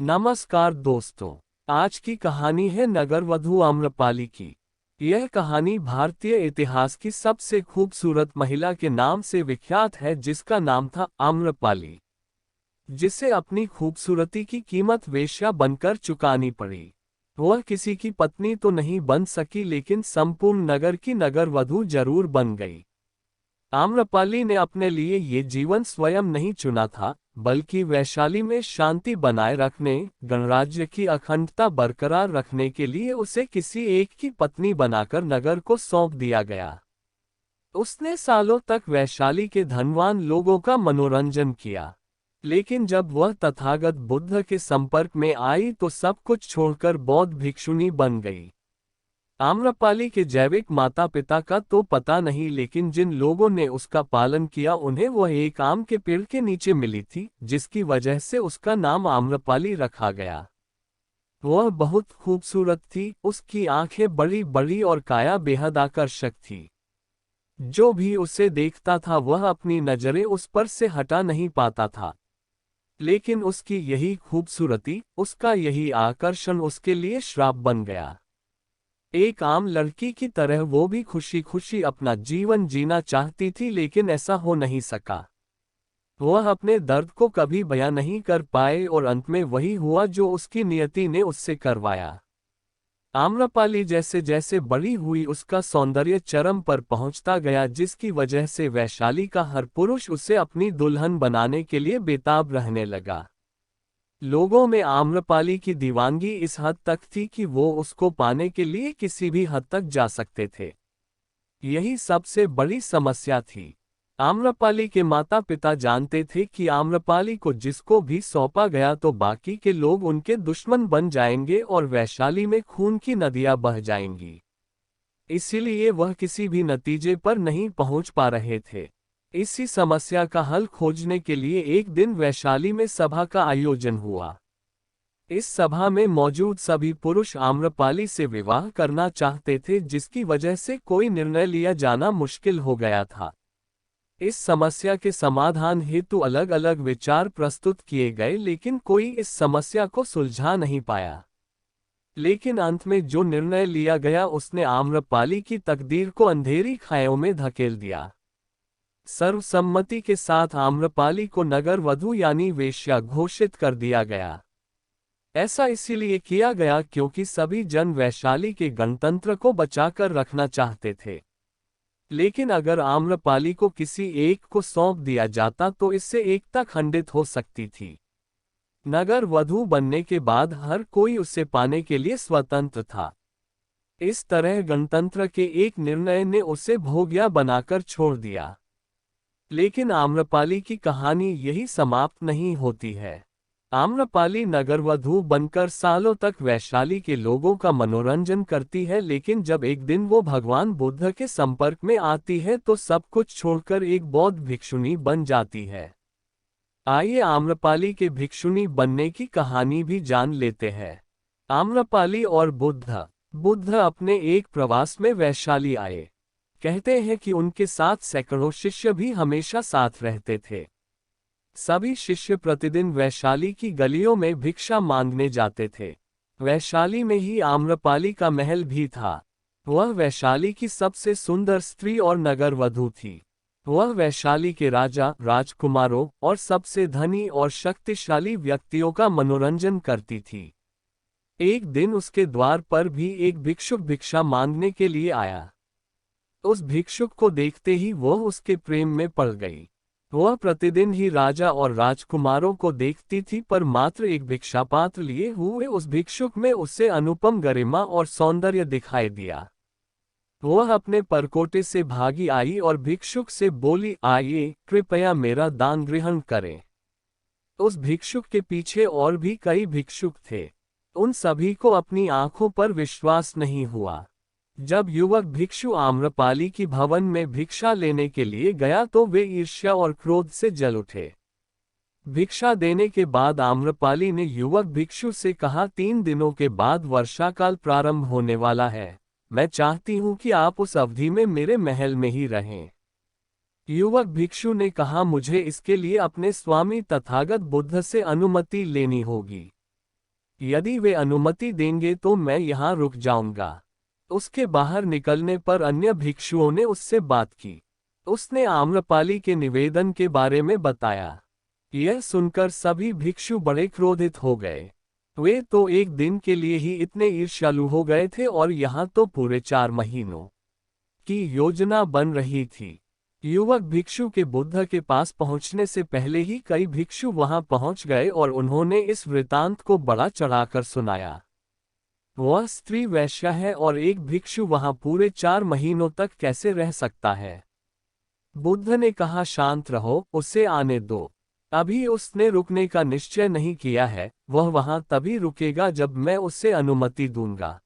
नमस्कार दोस्तों। आज की कहानी है नगरवधू आम्रपाली की। यह कहानी भारतीय इतिहास की सबसे खूबसूरत महिला के नाम से विख्यात है, जिसका नाम था आम्रपाली, जिसे अपनी खूबसूरती की कीमत वेश्या बनकर चुकानी पड़ी। वह किसी की पत्नी तो नहीं बन सकी, लेकिन संपूर्ण नगर की नगरवधू जरूर बन गई। आम्रपाली ने अपने लिए ये जीवन स्वयं नहीं चुना था, बल्कि वैशाली में शांति बनाए रखने, गणराज्य की अखंडता बरकरार रखने के लिए उसे किसी एक की पत्नी बनाकर नगर को सौंप दिया गया। उसने सालों तक वैशाली के धनवान लोगों का मनोरंजन किया, लेकिन जब वह तथागत बुद्ध के संपर्क में आई तो सब कुछ छोड़कर बौद्ध भिक्षुनी बन गई। आम्रपाली के जैविक माता पिता का तो पता नहीं, लेकिन जिन लोगों ने उसका पालन किया उन्हें वह एक आम के पेड़ के नीचे मिली थी, जिसकी वजह से उसका नाम आम्रपाली रखा गया। वह बहुत खूबसूरत थी, उसकी आंखें बड़ी बड़ी और काया बेहद आकर्षक थी। जो भी उसे देखता था वह अपनी नजरें उस पर से हटा नहीं पाता था। लेकिन उसकी यही खूबसूरती, उसका यही आकर्षण उसके लिए श्राप बन गया। एक आम लड़की की तरह वो भी खुशी खुशी अपना जीवन जीना चाहती थी, लेकिन ऐसा हो नहीं सका। वह अपने दर्द को कभी बयां नहीं कर पाए और अंत में वही हुआ जो उसकी नियति ने उससे करवाया। आम्रपाली जैसे जैसे बड़ी हुई उसका सौंदर्य चरम पर पहुंचता गया, जिसकी वजह से वैशाली का हर पुरुष उसे अपनी दुल्हन बनाने के लिए बेताब रहने लगा। लोगों में आम्रपाली की दीवानगी इस हद तक थी कि वो उसको पाने के लिए किसी भी हद तक जा सकते थे। यही सबसे बड़ी समस्या थी। आम्रपाली के माता पिता जानते थे कि आम्रपाली को जिसको भी सौंपा गया तो बाकी के लोग उनके दुश्मन बन जाएंगे और वैशाली में खून की नदियां बह जाएंगी। इसीलिए वह किसी भी नतीजे पर नहीं पहुंच पा रहे थे। इसी समस्या का हल खोजने के लिए एक दिन वैशाली में सभा का आयोजन हुआ। इस सभा में मौजूद सभी पुरुष आम्रपाली से विवाह करना चाहते थे, जिसकी वजह से कोई निर्णय लिया जाना मुश्किल हो गया था। इस समस्या के समाधान हेतु अलग अलग विचार प्रस्तुत किए गए, लेकिन कोई इस समस्या को सुलझा नहीं पाया। लेकिन अंत में जो निर्णय लिया गया उसने आम्रपाली की तकदीर को अंधेरी खाइयों में धकेल दिया। सर्वसम्मति के साथ आम्रपाली को नगर वधू यानी वेश्या घोषित कर दिया गया। ऐसा इसीलिए किया गया क्योंकि सभी जन वैशाली के गणतंत्र को बचाकर रखना चाहते थे। लेकिन अगर आम्रपाली को किसी एक को सौंप दिया जाता तो इससे एकता खंडित हो सकती थी। नगर वधू बनने के बाद हर कोई उसे पाने के लिए स्वतंत्र था। इस तरह गणतंत्र के एक निर्णय ने उसे भोग्या बनाकर छोड़ दिया। लेकिन आम्रपाली की कहानी यही समाप्त नहीं होती है। आम्रपाली नगरवधू बनकर सालों तक वैशाली के लोगों का मनोरंजन करती है, लेकिन जब एक दिन वो भगवान बुद्ध के संपर्क में आती है तो सब कुछ छोड़कर एक बौद्ध भिक्षुनी बन जाती है। आइए आम्रपाली के भिक्षुनी बनने की कहानी भी जान लेते हैं। आम्रपाली और बुद्ध। बुद्ध अपने एक प्रवास में वैशाली आए। कहते हैं कि उनके साथ सैकड़ों शिष्य भी हमेशा साथ रहते थे। सभी शिष्य प्रतिदिन वैशाली की गलियों में भिक्षा मांगने जाते थे। वैशाली में ही आम्रपाली का महल भी था। वह वैशाली की सबसे सुंदर स्त्री और नगरवधू थी। वह वैशाली के राजा, राजकुमारों और सबसे धनी और शक्तिशाली व्यक्तियों का मनोरंजन करती थी। एक दिन उसके द्वार पर भी एक भिक्षुक भिक्षा मांगने के लिए आया। उस भिक्षुक को देखते ही वह उसके प्रेम में पड़ गई। वह प्रतिदिन ही राजा और राजकुमारों को देखती थी, पर मात्र एक भिक्षापात्र लिए हुए उस भिक्षुक में उसे अनुपम गरिमा और सौंदर्य दिखाई दिया। वह अपने परकोटे से भागी आई और भिक्षुक से बोली, आइए कृपया मेरा दान ग्रहण करें। उस भिक्षुक के पीछे और भी कई भिक्षुक थे। उन सभी को अपनी आंखों पर विश्वास नहीं हुआ। जब युवक भिक्षु आम्रपाली की भवन में भिक्षा लेने के लिए गया तो वे ईर्ष्या और क्रोध से जल उठे। भिक्षा देने के बाद आम्रपाली ने युवक भिक्षु से कहा, 3 दिनों के बाद वर्षाकाल प्रारंभ होने वाला है। मैं चाहती हूं कि आप उस अवधि में मेरे महल में ही रहें। युवक भिक्षु ने कहा, मुझे इसके लिए अपने स्वामी तथागत बुद्ध से अनुमति लेनी होगी। यदि वे अनुमति देंगे तो मैं यहाँ रुक जाऊंगा। उसके बाहर निकलने पर अन्य भिक्षुओं ने उससे बात की। उसने आम्रपाली के निवेदन के बारे में बताया। यह सुनकर सभी भिक्षु बड़े क्रोधित हो गए। वे तो एक दिन के लिए ही इतने ईर्ष्यालु हो गए थे और यहाँ तो पूरे 4 महीनों की योजना बन रही थी। युवक भिक्षु के बुद्ध के पास पहुंचने से पहले ही कई भिक्षु वहां पहुंच गए और उन्होंने इस वृतांत को बड़ा चढ़ाकर सुनाया। वह स्त्री वैश्या है और एक भिक्षु वहां पूरे 4 महीनों तक कैसे रह सकता है। बुद्ध ने कहा, शांत रहो, उसे आने दो। अभी उसने रुकने का निश्चय नहीं किया है, वह वहां तभी रुकेगा जब मैं उसे अनुमति दूंगा।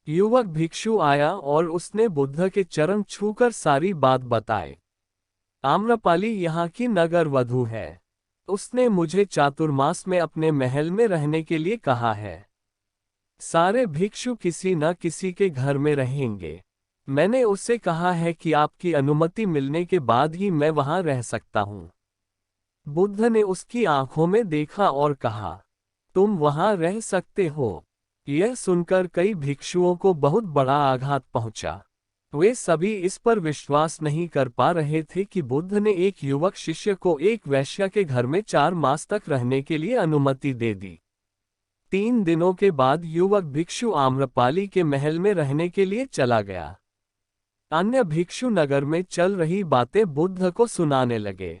युवक भिक्षु आया और उसने बुद्ध के चरण छूकर सारी बात बताई। आम्रपाली यहाँ की नगर वधू है। उसने मुझे चातुर्मास में अपने महल में रहने के लिए कहा है। सारे भिक्षु किसी न किसी के घर में रहेंगे। मैंने उससे कहा है कि आपकी अनुमति मिलने के बाद ही मैं वहां रह सकता हूँ। बुद्ध ने उसकी आंखों में देखा और कहा, तुम वहां रह सकते हो। यह सुनकर कई भिक्षुओं को बहुत बड़ा आघात पहुंचा। वे सभी इस पर विश्वास नहीं कर पा रहे थे कि बुद्ध ने एक युवक शिष्य को एक वैश्या के घर में 4 मास तक रहने के लिए अनुमति दे दी। 3 दिनों के बाद युवक भिक्षु आम्रपाली के महल में रहने के लिए चला गया। अन्य भिक्षु नगर में चल रही बातें बुद्ध को सुनाने लगे।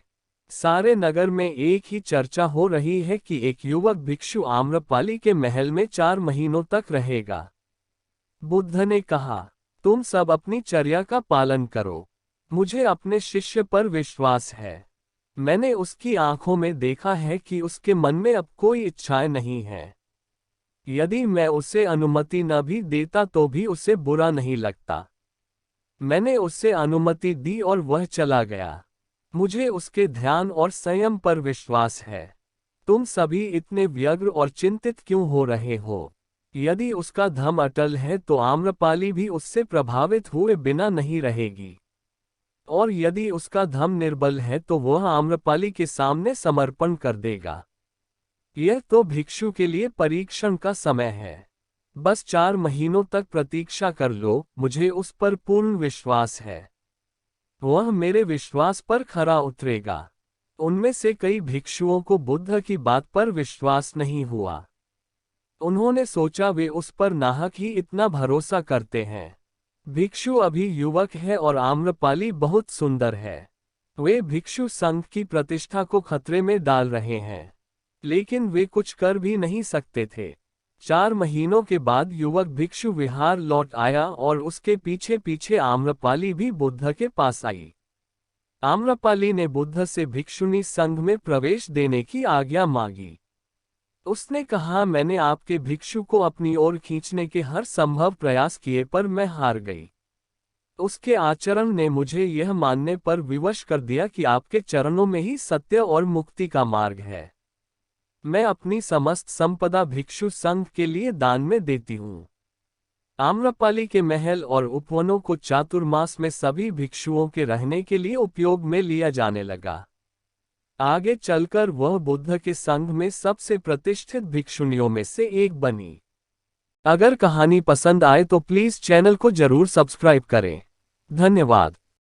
सारे नगर में एक ही चर्चा हो रही है कि एक युवक भिक्षु आम्रपाली के महल में 4 महीनों तक रहेगा। बुद्ध ने कहा, तुम सब अपनी चर्या का पालन करो। मुझे अपने शिष्य पर विश्वास है। मैंने उसकी आंखों में देखा है कि उसके मन में अब कोई इच्छाएं नहीं है। यदि मैं उसे अनुमति न भी देता तो भी उसे बुरा नहीं लगता। मैंने उसे अनुमति दी और वह चला गया। मुझे उसके ध्यान और संयम पर विश्वास है। तुम सभी इतने व्यग्र और चिंतित क्यों हो रहे हो? यदि उसका धम अटल है तो आम्रपाली भी उससे प्रभावित हुए बिना नहीं रहेगी। और यदि उसका धम निर्बल है तो वह आम्रपाली के सामने समर्पण कर देगा। यह तो भिक्षु के लिए परीक्षण का समय है। बस 4 महीनों तक प्रतीक्षा कर लो, मुझे उस पर पूर्ण विश्वास है। वह मेरे विश्वास पर खरा उतरेगा। उनमें से कई भिक्षुओं को बुद्ध की बात पर विश्वास नहीं हुआ। उन्होंने सोचा वे उस पर नाहक ही इतना भरोसा करते हैं। भिक्षु अभी युवक है और आम्रपाली बहुत सुंदर है। वे भिक्षु संघ की प्रतिष्ठा को खतरे में डाल रहे हैं। लेकिन वे कुछ कर भी नहीं सकते थे। 4 महीनों के बाद युवक भिक्षु विहार लौट आया और उसके पीछे पीछे आम्रपाली भी बुद्ध के पास आई। आम्रपाली ने बुद्ध से भिक्षुणी संघ में प्रवेश देने की आज्ञा मांगी। उसने कहा, मैंने आपके भिक्षु को अपनी ओर खींचने के हर संभव प्रयास किए पर मैं हार गई। उसके आचरण ने मुझे यह मानने पर विवश कर दिया कि आपके चरणों में ही सत्य और मुक्ति का मार्ग है। मैं अपनी समस्त संपदा भिक्षु संघ के लिए दान में देती हूँ। आम्रपाली के महल और उपवनों को चातुर्मास में सभी भिक्षुओं के रहने के लिए उपयोग में लिया जाने लगा। आगे चलकर वह बुद्ध के संघ में सबसे प्रतिष्ठित भिक्षुणियों में से एक बनी। अगर कहानी पसंद आए तो प्लीज चैनल को जरूर सब्सक्राइब करें। धन्यवाद।